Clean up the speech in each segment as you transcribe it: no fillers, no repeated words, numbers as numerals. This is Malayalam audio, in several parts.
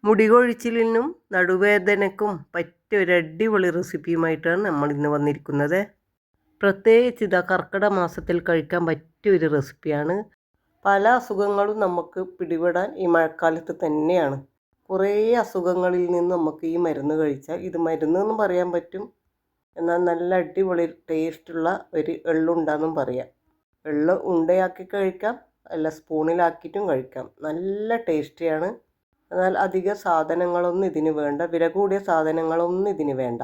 മുടി കൊഴിച്ചിലിനും നടുവേദനയ്ക്കും പറ്റിയ ഒരു അടിപൊളി റെസിപ്പിയുമായിട്ടാണ് നമ്മൾ ഇന്ന് വന്നിരിക്കുന്നത്. പ്രത്യേകിച്ച് ഇതാ കർക്കിടക മാസത്തിൽ കഴിക്കാൻ പറ്റിയ ഒരു റെസിപ്പിയാണ്. പല അസുഖങ്ങളും നമുക്ക് പിടിപെടാൻ ഈ മഴക്കാലത്ത് തന്നെയാണ്. കുറേ അസുഖങ്ങളിൽ നിന്ന് നമുക്ക് ഈ മരുന്ന് കഴിച്ചാൽ, ഇത് മരുന്ന് എന്നും പറയാൻ പറ്റും, എന്നാൽ നല്ല അടിപൊളി ടേസ്റ്റുള്ള ഒരു എള്ളുണ്ടാന്നും പറയാം. എള്ള് ഉണ്ടയാക്കി കഴിക്കാം, അല്ല സ്പൂണിലാക്കിയിട്ടും കഴിക്കാം. നല്ല ടേസ്റ്റിയാണ്. എന്നാൽ അധിക സാധനങ്ങളൊന്നും ഇതിന് വേണ്ട, വില കൂടിയ സാധനങ്ങളൊന്നും ഇതിന് വേണ്ട.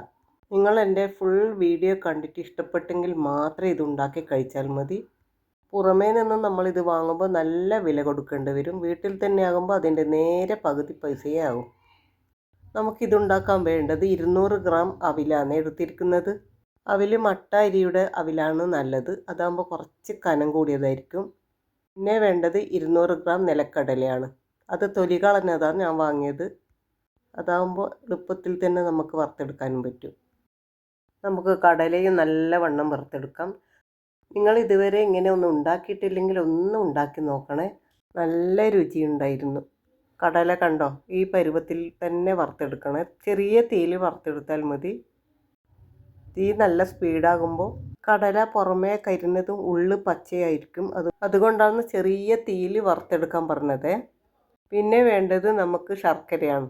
നിങ്ങൾ എൻ്റെ ഫുൾ വീഡിയോ കണ്ടിട്ട് ഇഷ്ടപ്പെട്ടെങ്കിൽ മാത്രമേ ഇത് ഉണ്ടാക്കി കഴിച്ചാൽ മതി. പുറമേ നിന്നും നമ്മളിത് വാങ്ങുമ്പോൾ നല്ല വില കൊടുക്കേണ്ടി വരും. വീട്ടിൽ തന്നെ ആകുമ്പോൾ അതിൻ്റെ നേരെ പകുതി പൈസയേ ആകും. നമുക്കിതുണ്ടാക്കാൻ വേണ്ടത് 200 ഗ്രാം അവിലാണ് എടുത്തിരിക്കുന്നത്. അവിൽ മട്ട അരിയുടെ അവിലാണ് നല്ലത്, അതാകുമ്പോൾ കുറച്ച് കനം കൂടിയതായിരിക്കും. പിന്നെ വേണ്ടത് 200 ഗ്രാം നിലക്കടലയാണ്. അത് തൊലി കളഞ്ഞതാണ് ഞാൻ വാങ്ങിയത്. അതാകുമ്പോൾ എളുപ്പത്തിൽ തന്നെ നമുക്ക് വറുത്തെടുക്കാനും പറ്റും. നമുക്ക് കടലയും നല്ലവണ്ണം വറുത്തെടുക്കാം. നിങ്ങൾ ഇതുവരെ ഇങ്ങനെ ഒന്നും ഉണ്ടാക്കിയിട്ടില്ലെങ്കിൽ ഒന്നും ഉണ്ടാക്കി നോക്കണേ, നല്ല രുചിയുണ്ടായിരുന്നു. കടല കണ്ടോ, ഈ പരുവത്തിൽ തന്നെ വറുത്തെടുക്കണേ. ചെറിയ തീയിൽ വറുത്തെടുത്താൽ മതി. തീ നല്ല സ്പീഡാകുമ്പോൾ കടല പുറമേ കരിഞ്ഞതും ഉള്ളു പച്ചയായിരിക്കും. അതുകൊണ്ടാണ് ചെറിയ തീയിൽ വറുത്തെടുക്കാൻ പറഞ്ഞത്. പിന്നെ വേണ്ടത് നമുക്ക് ശർക്കരയാണ്.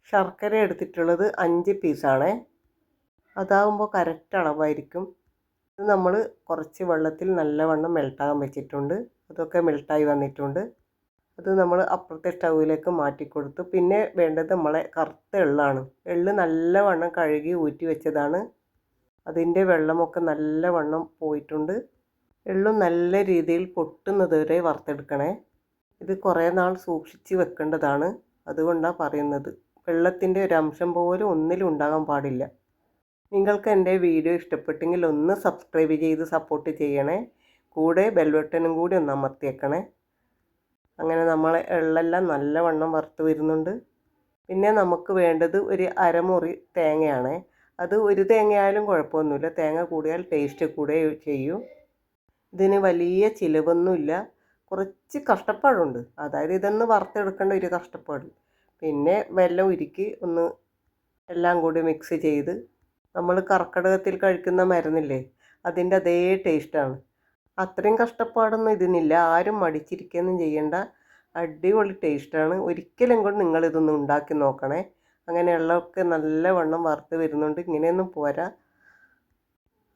ശർക്കര എടുത്തിട്ടുള്ളത് 5 പീസാണ്. അതാകുമ്പോൾ കറക്റ്റ് അളവായിരിക്കും. ഇത് നമ്മൾ കുറച്ച് വെള്ളത്തിൽ നല്ലവണ്ണം മെൽട്ടാകാൻ വെച്ചിട്ടുണ്ട്. അതൊക്കെ മെൽട്ടായി വന്നിട്ടുണ്ട്. അത് നമ്മൾ അപ്പുറത്തെ സ്റ്റൗവിലേക്ക് മാറ്റിക്കൊടുത്തു. പിന്നെ വേണ്ടത് നമ്മളെ കറുത്ത എള്ളാണ്. എള്ള് നല്ലവണ്ണം കഴുകി ഊറ്റി വെച്ചതാണ്. അതിൻ്റെ വെള്ളമൊക്കെ നല്ലവണ്ണം പോയിട്ടുണ്ട്. എള്ളും നല്ല രീതിയിൽ പൊട്ടുന്നത് വരെ വറുത്തെടുക്കണേ. ഇത് കുറേ നാൾ സൂക്ഷിച്ച് വെക്കേണ്ടതാണ്, അതുകൊണ്ടാണ് പറയുന്നത്. വെള്ളത്തിൻ്റെ ഒരു അംശം പോലും ഒന്നിലും ഉണ്ടാകാൻ പാടില്ല. നിങ്ങൾക്ക് എൻ്റെ വീഡിയോ ഇഷ്ടപ്പെട്ടെങ്കിൽ ഒന്ന് സബ്സ്ക്രൈബ് ചെയ്ത് സപ്പോർട്ട് ചെയ്യണേ. കൂടെ ബെൽ ബട്ടനും കൂടി ഒന്ന് അമർത്തിയേക്കണേ. അങ്ങനെ നമ്മളെ എള്ളെല്ലാം നല്ലവണ്ണം വറുത്ത് വരുന്നുണ്ട്. പിന്നെ നമുക്ക് വേണ്ടത് ഒരു അരമുറി തേങ്ങയാണ്. അത് ഒരു തേങ്ങയായാലും കുഴപ്പമൊന്നുമില്ല, തേങ്ങ കൂടിയാൽ ടേസ്റ്റ് കൂടെ ചെയ്യും. ഇതിന് വലിയ ചിലവൊന്നുമില്ല, കുറച്ച് കഷ്ടപ്പാടുണ്ട്. അതായത് ഇതൊന്ന് വറുത്തെടുക്കേണ്ട ഒരു കഷ്ടപ്പാട്. പിന്നെ വെല്ലം ഉരുക്കി ഒന്ന് എല്ലാം കൂടി മിക്സ് ചെയ്ത് നമ്മൾ കർക്കിടകത്തിൽ കഴിക്കുന്ന മരുന്നില്ലേ, അതിൻ്റെ അതേ ടേസ്റ്റാണ്. അത്രയും കഷ്ടപ്പാടൊന്നും ഇതിനില്ല. ആരും മടിച്ചിരിക്കുകയൊന്നും ചെയ്യേണ്ട, അടിപൊളി ടേസ്റ്റാണ്. ഒരിക്കലും കൊണ്ട് നിങ്ങളിതൊന്ന് ഉണ്ടാക്കി നോക്കണേ. അങ്ങനെയുള്ളതൊക്കെ നല്ലവണ്ണം വറുത്ത് വരുന്നുണ്ട്. ഇങ്ങനെയൊന്നും പോരാ,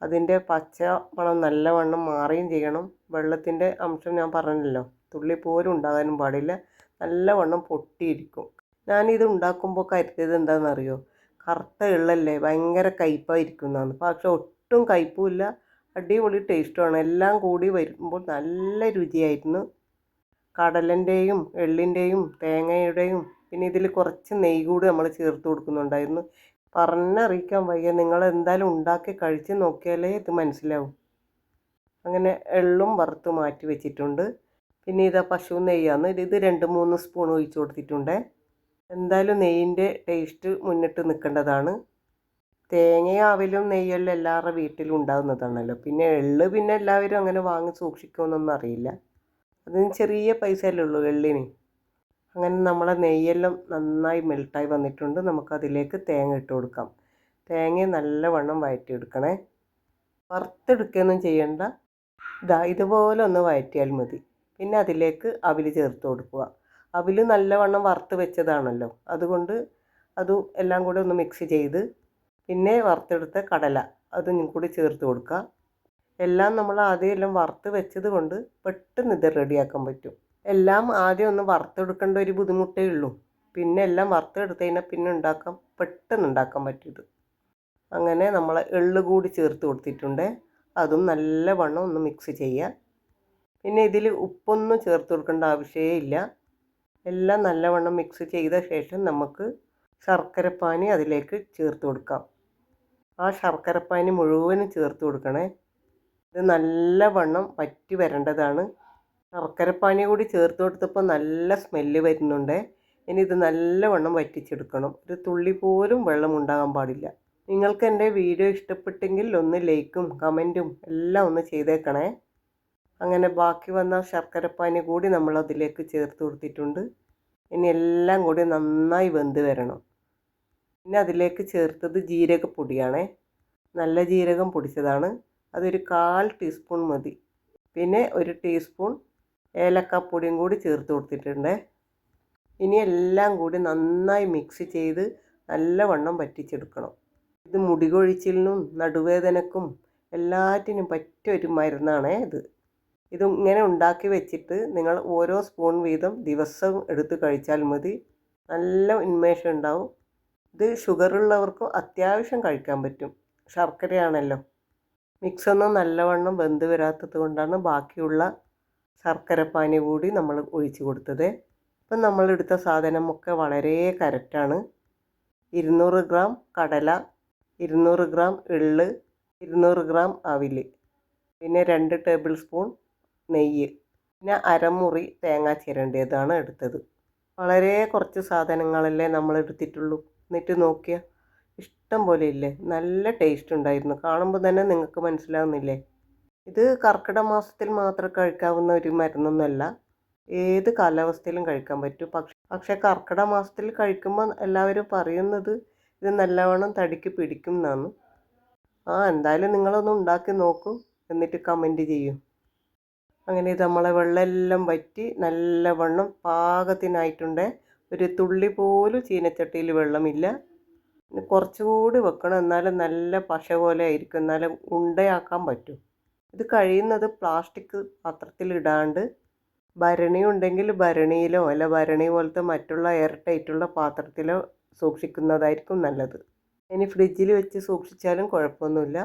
അതിൻ്റെ പച്ച മണം നല്ലവണ്ണം മാറുകയും ചെയ്യണം. വെള്ളത്തിൻ്റെ അംശം ഞാൻ പറഞ്ഞല്ലോ, തുള്ളി പോലും ഉണ്ടാകാനും പാടില്ല. നല്ലവണ്ണം പൊട്ടിയിരിക്കും. ഞാനിത് ഉണ്ടാക്കുമ്പോൾ കരുതിയത് എന്താണെന്നറിയോ, കറുത്ത എള്ളല്ലേ, ഭയങ്കര കയ്പ്പായിരിക്കുന്നതാണ്. പക്ഷെ ഒട്ടും കയ്പ്പുമില്ല, അടിപൊളി ടേസ്റ്റുമാണ്. എല്ലാം കൂടി വരുമ്പോൾ നല്ല രുചിയായിരുന്നു. കടലിൻ്റെയും എള്ളിൻ്റെയും തേങ്ങയുടെയും പിന്നെ ഇതിൽ കുറച്ച് നെയ്യ് കൂടി നമ്മൾ ചേർത്ത് കൊടുക്കുന്നുണ്ടായിരുന്നു. പറഞ്ഞറിയിക്കാൻ വയ്യ, നിങ്ങൾ എന്തായാലും ഉണ്ടാക്കി കഴിച്ച് നോക്കിയാലേ ഇത് മനസ്സിലാവും. അങ്ങനെ എള്ളും വറുത്ത് മാറ്റി വെച്ചിട്ടുണ്ട്. പിന്നെ ഇതാ പശു നെയ്യാണ്, ഇത് 2-3 സ്പൂൺ ഒഴിച്ച് കൊടുത്തിട്ടുണ്ട്. എന്തായാലും നെയ്യിൻ്റെ ടേസ്റ്റ് മുന്നിട്ട് നിൽക്കേണ്ടതാണ്. തേങ്ങയും അവിലും നെയ്യെല്ലാം എല്ലാവരുടെ വീട്ടിലും ഉണ്ടാകുന്നതാണല്ലോ. പിന്നെ എള്ള് പിന്നെ എല്ലാവരും അങ്ങനെ വാങ്ങി സൂക്ഷിക്കുമെന്നൊന്നും അറിയില്ല. അതിന് ചെറിയ പൈസയല്ലേ ഉള്ളൂ എള്ളിന്. അങ്ങനെ നമ്മളെ നെയ്യെല്ലാം നന്നായി മെൽട്ടായി വന്നിട്ടുണ്ട്. നമുക്കതിലേക്ക് തേങ്ങ ഇട്ട് കൊടുക്കാം. തേങ്ങ നല്ലവണ്ണം വഴറ്റിയെടുക്കണേ. വറുത്തെടുക്കുകയൊന്നും ചെയ്യണ്ട, ഇതുപോലെ ഒന്ന് വഴറ്റിയാൽ മതി. പിന്നെ അതിലേക്ക് അവിൽ ചേർത്ത് കൊടുക്കുക. അവിൽ നല്ലവണ്ണം വറുത്ത് വെച്ചതാണല്ലോ, അതുകൊണ്ട് എല്ലാം കൂടെ ഒന്ന് മിക്സ് ചെയ്ത് പിന്നെ വറുത്തെടുത്ത കടല അതും കൂടി ചേർത്ത് കൊടുക്കുക. എല്ലാം നമ്മൾ ആദ്യം എല്ലാം വറുത്ത് വെച്ചത് കൊണ്ട് പെട്ടെന്ന് ഇത് റെഡിയാക്കാൻ പറ്റും. എല്ലാം ആദ്യം ഒന്ന് വറുത്തെടുക്കേണ്ട ഒരു ബുദ്ധിമുട്ടേ ഉള്ളൂ. പിന്നെ എല്ലാം വറുത്തെടുത്ത് കഴിഞ്ഞാൽ പിന്നെ പെട്ടെന്ന് ഉണ്ടാക്കാൻ പറ്റും ഇത്. അങ്ങനെ നമ്മൾ എള്ള് കൂടി ചേർത്ത് കൊടുത്തിട്ടുണ്ട്. അതും നല്ലവണ്ണം ഒന്ന് മിക്സ് ചെയ്യുക. പിന്നെ ഇതിൽ ഉപ്പൊന്നും ചേർത്ത് കൊടുക്കേണ്ട ആവശ്യമേ ഇല്ല. എല്ലാം നല്ലവണ്ണം മിക്സ് ചെയ്ത ശേഷം നമുക്ക് ശർക്കരപ്പാനി അതിലേക്ക് ചേർത്ത് കൊടുക്കാം. ആ ശർക്കരപ്പാനി മുഴുവനും ചേർത്ത് കൊടുക്കണേ. ഇത് നല്ലവണ്ണം വറ്റി വരേണ്ടതാണ്. ശർക്കരപ്പാനി കൂടി ചേർത്ത് കൊടുത്തപ്പോൾ നല്ല സ്മെല്ല് വരുന്നുണ്ട്. ഇനി ഇത് നല്ലവണ്ണം വറ്റിച്ചെടുക്കണം. ഒരു തുള്ളി പോലും വെള്ളം ഉണ്ടാകാൻ പാടില്ല. നിങ്ങൾക്ക് എൻ്റെ വീഡിയോ ഇഷ്ടപ്പെട്ടെങ്കിൽ ഒന്ന് ലൈക്കും കമൻറ്റും എല്ലാം ഒന്ന് ചെയ്തേക്കണേ. അങ്ങനെ ബാക്കി വന്ന ശർക്കരപ്പാനി കൂടി നമ്മൾ അതിലേക്ക് ചേർത്ത് കൊടുത്തിട്ടുണ്ട്. ഇനി എല്ലാം കൂടി നന്നായി വെന്ത് വരണം. പിന്നെ അതിലേക്ക് ചേർത്തത് ജീരകപ്പൊടിയാണേ. നല്ല ജീരകം പൊടിച്ചതാണ്. അതൊരു 1/4 ടീസ്പൂൺ മതി. പിന്നെ 1 ടീസ്പൂൺ ഏലക്കാപ്പൊടിയും കൂടി ചേർത്ത് കൊടുത്തിട്ടുണ്ട്. ഇനി എല്ലാം കൂടി നന്നായി മിക്സ് ചെയ്ത് നല്ലവണ്ണം വറ്റിച്ചെടുക്കണം. ഇത് മുടി കൊഴിച്ചിലിനും നടുവേദനക്കും എല്ലാറ്റിനും പറ്റിയ ഒരു മരുന്നാണേ ഇത് ഇങ്ങനെ ഉണ്ടാക്കി വെച്ചിട്ട് നിങ്ങൾ ഓരോ സ്പൂൺ വീതം ദിവസവും എടുത്ത് കഴിച്ചാൽ മതി. നല്ല ഉന്മേഷം ഉണ്ടാവും. ഇത് ഷുഗറുള്ളവർക്കും അത്യാവശ്യം കഴിക്കാൻ പറ്റും. ശർക്കരയാണല്ലോ. മിക്സൊന്നും നല്ലവണ്ണം വെന്ത് വരാത്തത് കൊണ്ടാണ് ബാക്കിയുള്ള ശർക്കരപ്പാനി കൂടി നമ്മൾ ഒഴിച്ച് കൊടുത്തത്. ഇപ്പം നമ്മളെടുത്ത സാധനമൊക്കെ വളരെ കറക്റ്റാണ്. 200 ഗ്രാം കടല, 200 ഗ്രാം എള്ള്, 200 ഗ്രാം അവിൽ, പിന്നെ 2 ടേബിൾ സ്പൂൺ നെയ്യ്, പിന്നെ അരമുറി തേങ്ങ ചിരണ്ടിയതാണ് എടുത്തത്. വളരെ കുറച്ച് സാധനങ്ങളല്ലേ നമ്മൾ എടുത്തിട്ടുള്ളൂ. എന്നിട്ട് നോക്കിയാൽ ഇഷ്ടം പോലെ ഇല്ലേ, നല്ല ടേസ്റ്റ് ഉണ്ടായിരുന്നു. കാണുമ്പോൾ തന്നെ നിങ്ങൾക്ക് മനസ്സിലാവുന്നില്ലേ. ഇത് കർക്കിടക മാസത്തിൽ മാത്രം കഴിക്കാവുന്ന ഒരു മരുന്നൊന്നുമല്ല, ഏത് കാലാവസ്ഥയിലും കഴിക്കാൻ പറ്റും. പക്ഷേ കർക്കിടക മാസത്തിൽ കഴിക്കുമ്പോൾ എല്ലാവരും പറയുന്നത് ഇത് നല്ലവണ്ണം തടിക്ക് പിടിക്കും എന്നാണ്. എന്തായാലും നിങ്ങളൊന്ന് ഉണ്ടാക്കി നോക്കൂ, എന്നിട്ട് കമൻറ്റ് ചെയ്യൂ. അങ്ങനെ ഇത് നമ്മളെ വെള്ളമെല്ലാം വറ്റി നല്ലവണ്ണം പാകത്തിനായിട്ടുണ്ട്. ഒരു തുള്ളി പോലും ചീനച്ചട്ടിയിൽ വെള്ളമില്ല. കുറച്ചുകൂടി വെക്കണം, എന്നാലും നല്ല പശ പോലെ ആയിരിക്കും, എന്നാലും ഉണ്ടയാക്കാൻ പറ്റും. ഇത് കഴിയുന്നത് പ്ലാസ്റ്റിക് പാത്രത്തിൽ ഇടാണ്ട് ഭരണി ഉണ്ടെങ്കിൽ ഭരണിയിലോ അല്ല ഭരണി പോലത്തെ മറ്റുള്ള എയർ ടൈറ്റുള്ള പാത്രത്തിലോ സൂക്ഷിക്കുന്നതായിരിക്കും നല്ലത്. ഇനി ഫ്രിഡ്ജിൽ വെച്ച് സൂക്ഷിച്ചാലും കുഴപ്പമൊന്നുമില്ല.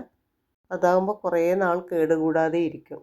അതാകുമ്പോൾ കുറേ നാൾ കേടുകൂടാതെ ഇരിക്കും.